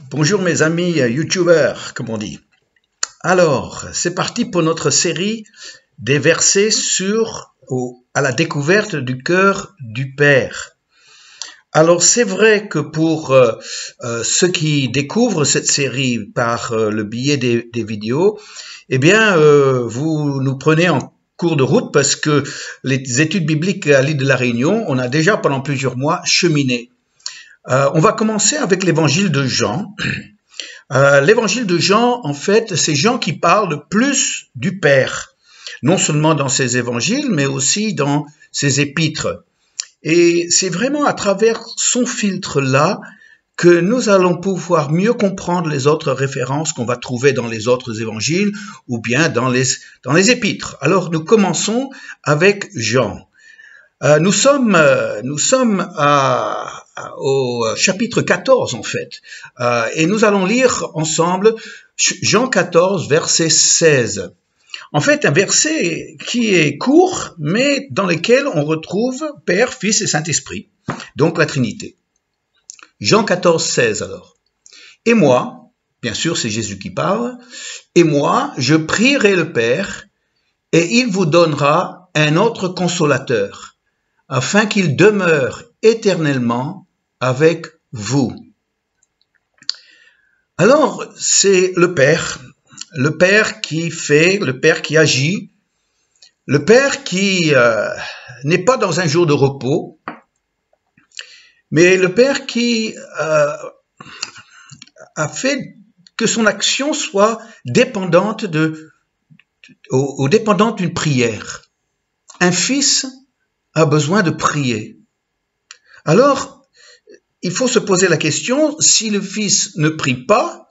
Bonjour mes amis youtubeurs, comme on dit. Alors, c'est parti pour notre série des versets à la découverte du cœur du Père. Alors, c'est vrai que pour ceux qui découvrent cette série par le biais des vidéos, eh bien, vous nous prenez en cours de route parce que les études bibliques à l'île de la Réunion, on a déjà pendant plusieurs mois cheminé. On va commencer avec l'évangile de Jean. L'évangile de Jean, en fait, c'est Jean qui parle plus du Père, non seulement dans ses évangiles, mais aussi dans ses épîtres. Et c'est vraiment à travers son filtre-là que nous allons pouvoir mieux comprendre les autres références qu'on va trouver dans les autres évangiles ou bien dans les épîtres. Alors, nous commençons avec Jean. Nous sommes au chapitre 14 en fait, et nous allons lire ensemble Jean 14 verset 16. En fait, un verset qui est court, mais dans lequel on retrouve Père, Fils et Saint-Esprit, donc la Trinité. Jean 14, 16 alors. Et moi, bien sûr c'est Jésus qui parle, et moi je prierai le Père, et il vous donnera un autre consolateur, afin qu'il demeure éternellement avec vous. Alors, c'est le Père qui fait, le Père qui agit, le Père qui n'est pas dans un jour de repos, mais le Père qui a fait que son action soit dépendante dépendante d'une prière. Un fils a besoin de prier. Alors, il faut se poser la question, si le Fils ne prie pas,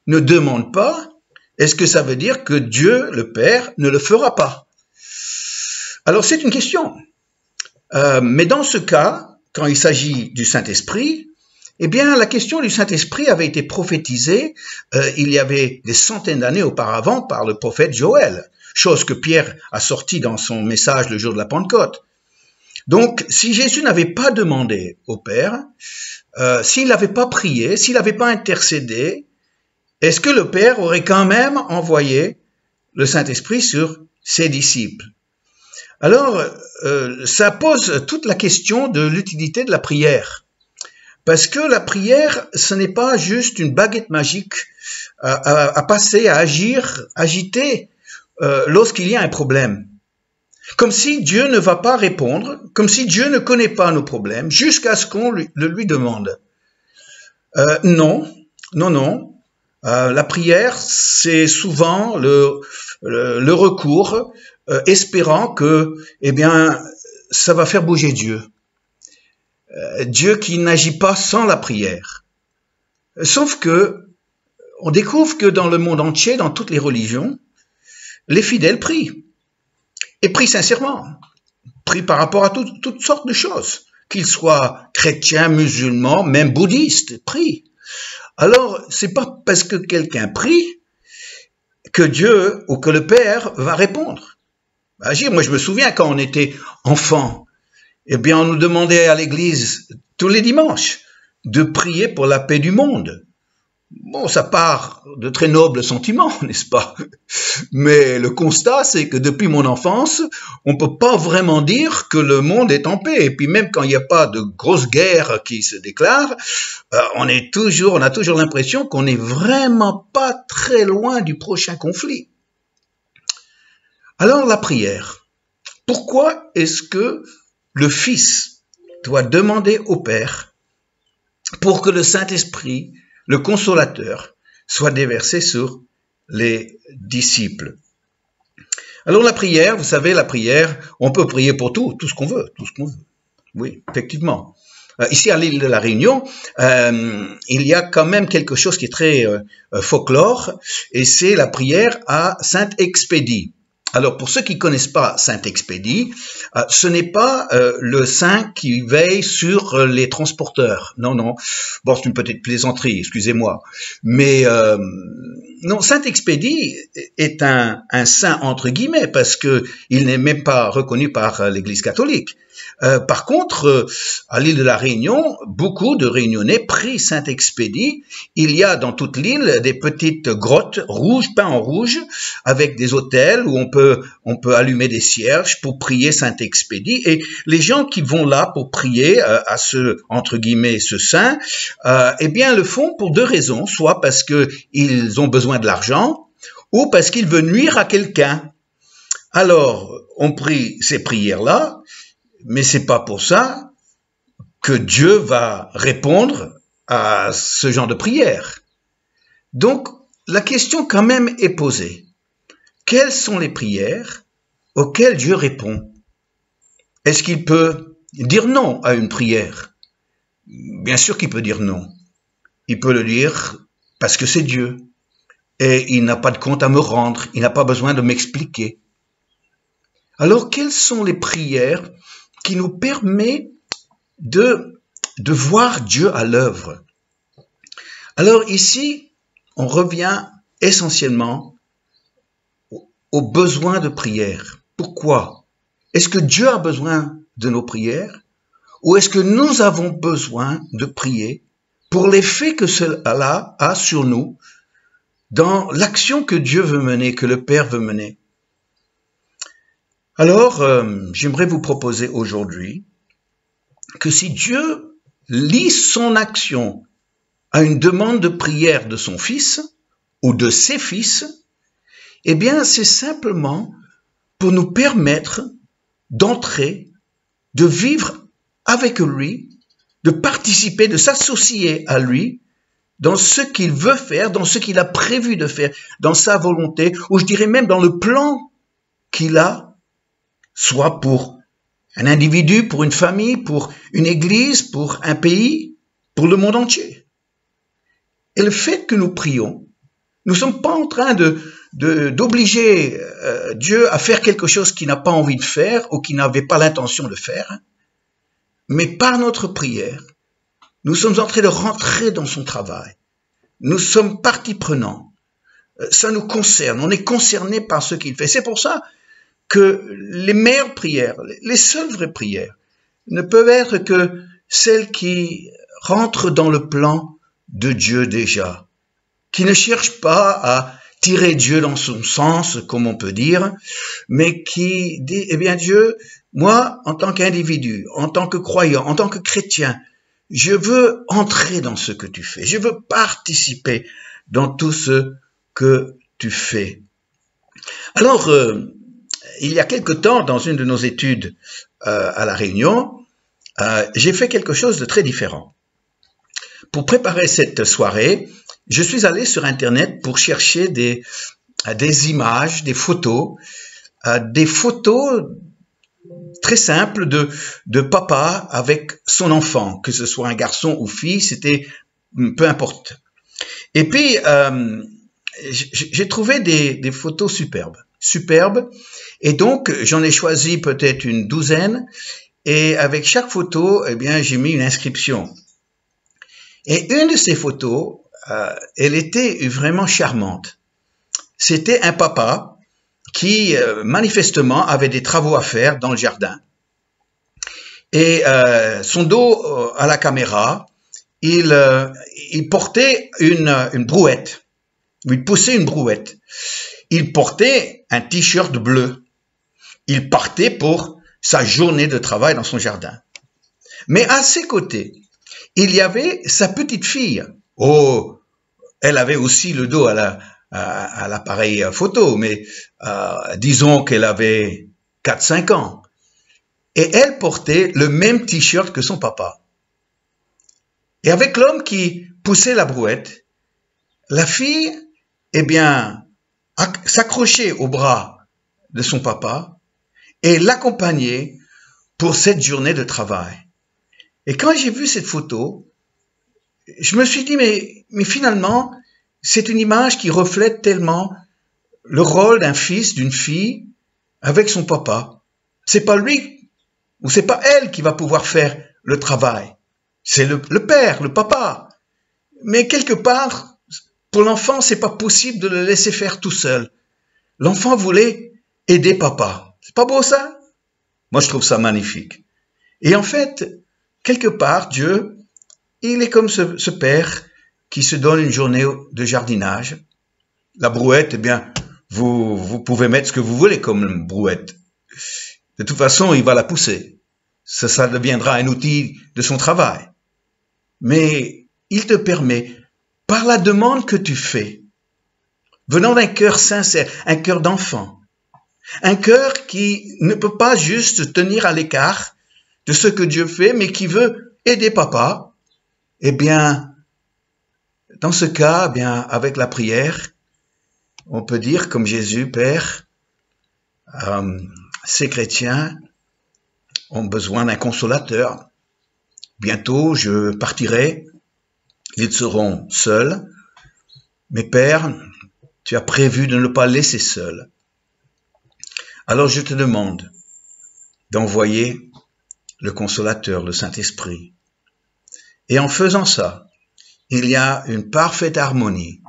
ne demande pas, est-ce que ça veut dire que Dieu, le Père, ne le fera pas? Alors, c'est une question. Mais dans ce cas, quand il s'agit du Saint-Esprit, eh bien, la question du Saint-Esprit avait été prophétisée il y avait des centaines d'années auparavant par le prophète Joël, chose que Pierre a sortie dans son message le jour de la Pentecôte. Donc, si Jésus n'avait pas demandé au Père, s'il n'avait pas prié, s'il n'avait pas intercédé, est-ce que le Père aurait quand même envoyé le Saint-Esprit sur ses disciples? Alors, ça pose toute la question de l'utilité de la prière. Parce que la prière, ce n'est pas juste une baguette magique à passer, à agir, agiter lorsqu'il y a un problème. Comme si Dieu ne va pas répondre, comme si Dieu ne connaît pas nos problèmes, jusqu'à ce qu'on le lui demande. Non. La prière, c'est souvent le recours, espérant que, eh bien, ça va faire bouger Dieu. Dieu qui n'agit pas sans la prière. Sauf que, on découvre que dans le monde entier, dans toutes les religions, les fidèles prient. Et prient sincèrement, prient par rapport à toutes sortes de choses, qu'ils soient chrétiens, musulmans, même bouddhistes, prient. Alors, c'est pas parce que quelqu'un prie que Dieu ou que le Père va répondre. Agir. Moi, je me souviens quand on était enfant, eh bien, on nous demandait à l'église tous les dimanches de prier pour la paix du monde. Bon, ça part de très nobles sentiments, n'est-ce pas? Mais le constat, c'est que depuis mon enfance, on peut pas vraiment dire que le monde est en paix. Et puis même quand il n'y a pas de grosses guerres qui se déclarent, on a toujours l'impression qu'on n'est vraiment pas très loin du prochain conflit. Alors la prière. Pourquoi est-ce que le Fils doit demander au Père pour que le Saint-Esprit, le consolateur, soit déversé sur les disciples? Alors la prière, vous savez, la prière, on peut prier pour tout ce qu'on veut, Oui, effectivement. Ici à l'île de la Réunion, il y a quand même quelque chose qui est très folklore, et c'est la prière à Saint-Expédie. Alors, pour ceux qui connaissent pas Saint-Expédie, ce n'est pas le saint qui veille sur les transporteurs. Non. Bon, c'est une petite plaisanterie, excusez-moi. Mais non, Saint-Expédie est un saint entre guillemets parce que il n'est même pas reconnu par l'Église catholique. Par contre, à l'île de la Réunion, beaucoup de Réunionnais prient Saint-Expédie. Il y a dans toute l'île des petites grottes rouges, peintes en rouge, avec des autels où on peut allumer des cierges pour prier Saint-Expédie. Et les gens qui vont là pour prier à ce, entre guillemets, ce saint, eh bien, le font pour deux raisons. Soit parce qu'ils ont besoin de l'argent, ou parce qu'il veut nuire à quelqu'un. Alors, on prie ces prières-là, mais c'est pas pour ça que Dieu va répondre à ce genre de prière. Donc, la question quand même est posée. Quelles sont les prières auxquelles Dieu répond? Est-ce qu'il peut dire non à une prière? Bien sûr qu'il peut dire non. Il peut le dire parce que c'est Dieu. Et il n'a pas de compte à me rendre, il n'a pas besoin de m'expliquer. Alors, quelles sont les prières qui nous permettent de voir Dieu à l'œuvre? Alors ici, on revient essentiellement aux besoins de prière. Pourquoi? Est-ce que Dieu a besoin de nos prières? Ou est-ce que nous avons besoin de prier pour l'effet que cela a sur nous dans l'action que Dieu veut mener, que le Père veut mener? Alors, j'aimerais vous proposer aujourd'hui que si Dieu lie son action à une demande de prière de son Fils ou de ses fils, eh bien, c'est simplement pour nous permettre d'entrer, de vivre avec lui, de participer, de s'associer à lui dans ce qu'il veut faire, dans ce qu'il a prévu de faire, dans sa volonté, ou je dirais même dans le plan qu'il a, soit pour un individu, pour une famille, pour une église, pour un pays, pour le monde entier. Et le fait que nous prions, nous ne sommes pas en train d'obliger Dieu à faire quelque chose qu'il n'a pas envie de faire ou qu'il n'avait pas l'intention de faire, mais par notre prière, nous sommes en train de rentrer dans son travail. Nous sommes partie prenante. Ça nous concerne. On est concerné par ce qu'il fait. C'est pour ça que les meilleures prières, les seules vraies prières, ne peuvent être que celles qui rentrent dans le plan de Dieu déjà, qui ne cherchent pas à tirer Dieu dans son sens, comme on peut dire, mais qui dit, eh bien Dieu, moi, en tant qu'individu, en tant que croyant, en tant que chrétien, je veux entrer dans ce que tu fais. Je veux participer dans tout ce que tu fais. Alors, il y a quelque temps, dans une de nos études à La Réunion, j'ai fait quelque chose de très différent. Pour préparer cette soirée, je suis allé sur Internet pour chercher des images, des photos très simple de papa avec son enfant, que ce soit un garçon ou fille, c'était peu importe. Et puis, j'ai trouvé des photos superbes, et donc j'en ai choisi peut-être une douzaine, et avec chaque photo, eh bien, j'ai mis une inscription. Et une de ces photos, elle était vraiment charmante. C'était un papa qui manifestement avait des travaux à faire dans le jardin. Et son dos à la caméra, il portait une brouette. Il poussait une brouette. Il portait un t-shirt bleu. Il partait pour sa journée de travail dans son jardin. Mais à ses côtés, il y avait sa petite fille. Oh, elle avait aussi le dos à l'appareil photo, mais disons qu'elle avait 4-5 ans. Et elle portait le même t-shirt que son papa. Et avec l'homme qui poussait la brouette, la fille, eh bien, s'accrochait au bras de son papa et l'accompagnait pour cette journée de travail. Et quand j'ai vu cette photo, je me suis dit, mais finalement, c'est une image qui reflète tellement le rôle d'un fils, d'une fille avec son papa. C'est pas lui ou c'est pas elle qui va pouvoir faire le travail. C'est le père, le papa. Mais quelque part, pour l'enfant, c'est pas possible de le laisser faire tout seul. L'enfant voulait aider papa. C'est pas beau ça? Moi, je trouve ça magnifique. Et en fait, quelque part, Dieu, il est comme ce père qui se donne une journée de jardinage. La brouette, eh bien, vous pouvez mettre ce que vous voulez comme brouette. De toute façon, il va la pousser. Ça deviendra un outil de son travail. Mais il te permet, par la demande que tu fais, venant d'un cœur sincère, un cœur d'enfant, un cœur qui ne peut pas juste tenir à l'écart de ce que Dieu fait, mais qui veut aider papa, eh bien, dans ce cas, eh bien, avec la prière, on peut dire comme Jésus, Père, ces chrétiens ont besoin d'un consolateur. Bientôt, je partirai, ils seront seuls, mais Père, tu as prévu de ne pas laisser seuls. Alors je te demande d'envoyer le consolateur, le Saint-Esprit. Et en faisant ça, il y a une parfaite harmonie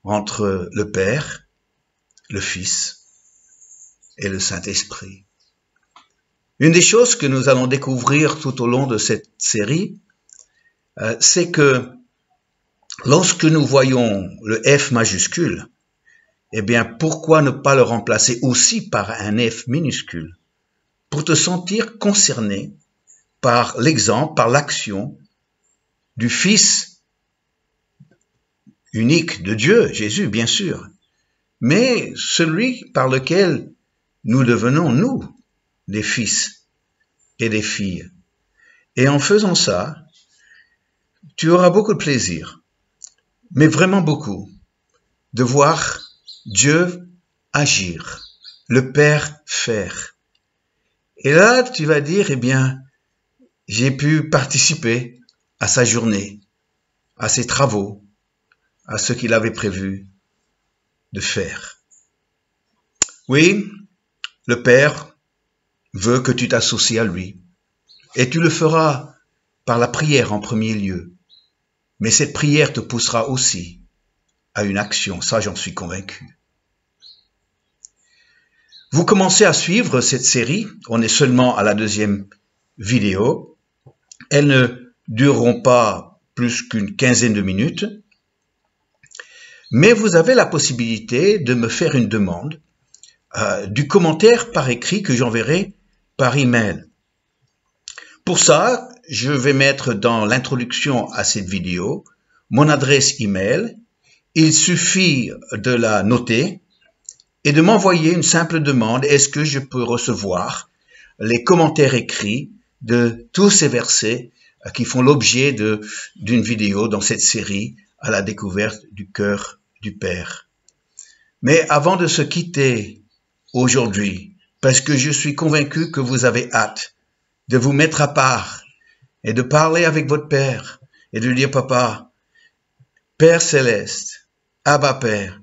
entre le Père, le Fils et le Saint-Esprit. Une des choses que nous allons découvrir tout au long de cette série, c'est que lorsque nous voyons le F majuscule, eh bien, pourquoi ne pas le remplacer aussi par un F minuscule pour te sentir concerné par l'exemple, par l'action du Fils unique de Dieu, Jésus, bien sûr, mais celui par lequel nous devenons, nous, des fils et des filles. Et en faisant ça, tu auras beaucoup de plaisir, mais vraiment beaucoup, de voir Dieu agir, le Père faire. Et là, tu vas dire, eh bien, j'ai pu participer à sa journée, à ses travaux, à ce qu'il avait prévu de faire. Oui, le Père veut que tu t'associes à lui, et tu le feras par la prière en premier lieu. Mais cette prière te poussera aussi à une action, ça j'en suis convaincu. Vous commencez à suivre cette série, on est seulement à la deuxième vidéo. Elles ne dureront pas plus qu'une quinzaine de minutes, mais vous avez la possibilité de me faire une demande du commentaire par écrit que j'enverrai par email. Pour ça, je vais mettre dans l'introduction à cette vidéo mon adresse email. Il suffit de la noter et de m'envoyer une simple demande. Est-ce que je peux recevoir les commentaires écrits de tous ces versets qui font l'objet d'une vidéo dans cette série à la découverte du cœur du Père. Mais avant de se quitter aujourd'hui, parce que je suis convaincu que vous avez hâte de vous mettre à part et de parler avec votre Père et de lui dire, Papa, Père Céleste, Abba Père,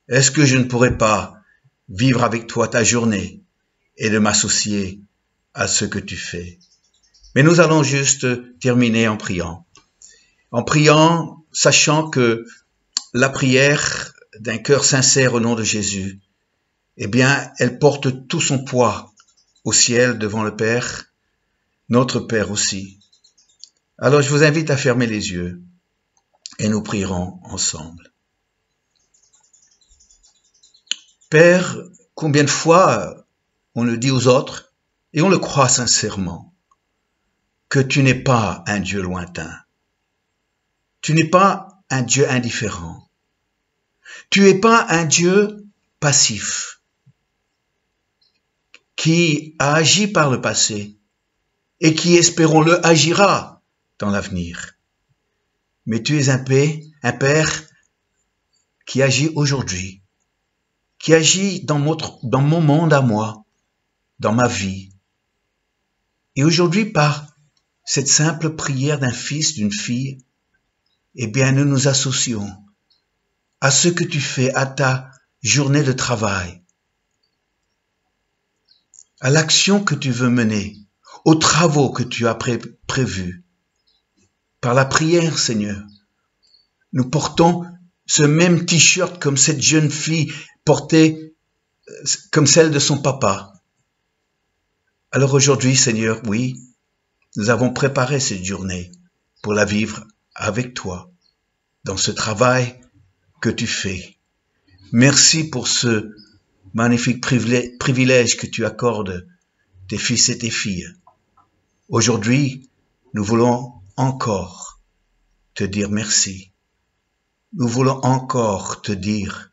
est-ce que je ne pourrais pas vivre avec toi ta journée et de m'associer à ce que tu fais? Mais nous allons juste terminer en priant. En priant, sachant que la prière d'un cœur sincère au nom de Jésus, eh bien, elle porte tout son poids au ciel devant le Père, notre Père aussi. Alors, je vous invite à fermer les yeux et nous prierons ensemble. Père, combien de fois on le dit aux autres, et on le croit sincèrement, que tu n'es pas un Dieu lointain. Tu n'es pas un Dieu indifférent. Tu n'es pas un Dieu passif qui a agi par le passé et qui, espérons-le, agira dans l'avenir. Mais tu es un Père qui agit aujourd'hui, qui agit dans mon monde à moi, dans ma vie. Et aujourd'hui, par cette simple prière d'un fils, d'une fille, eh bien, nous nous associons à ce que tu fais, à ta journée de travail, à l'action que tu veux mener, aux travaux que tu as prévus. Par la prière, Seigneur, nous portons ce même t-shirt comme cette jeune fille portait comme celle de son papa. Alors aujourd'hui, Seigneur, oui, nous avons préparé cette journée pour la vivre avec toi, dans ce travail que tu fais. Merci pour ce magnifique privilège que tu accordes tes fils et tes filles. Aujourd'hui, nous voulons encore te dire merci. Nous voulons encore te dire,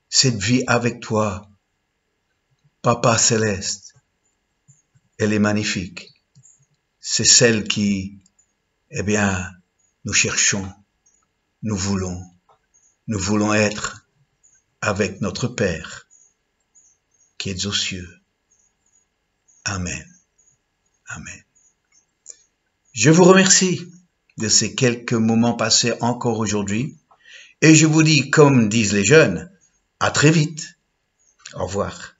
cette vie avec toi, Papa Céleste, elle est magnifique. C'est celle qui, nous cherchons, nous voulons être avec notre Père qui est aux cieux. Amen. Amen. Je vous remercie de ces quelques moments passés encore aujourd'hui et je vous dis, comme disent les jeunes, à très vite. Au revoir.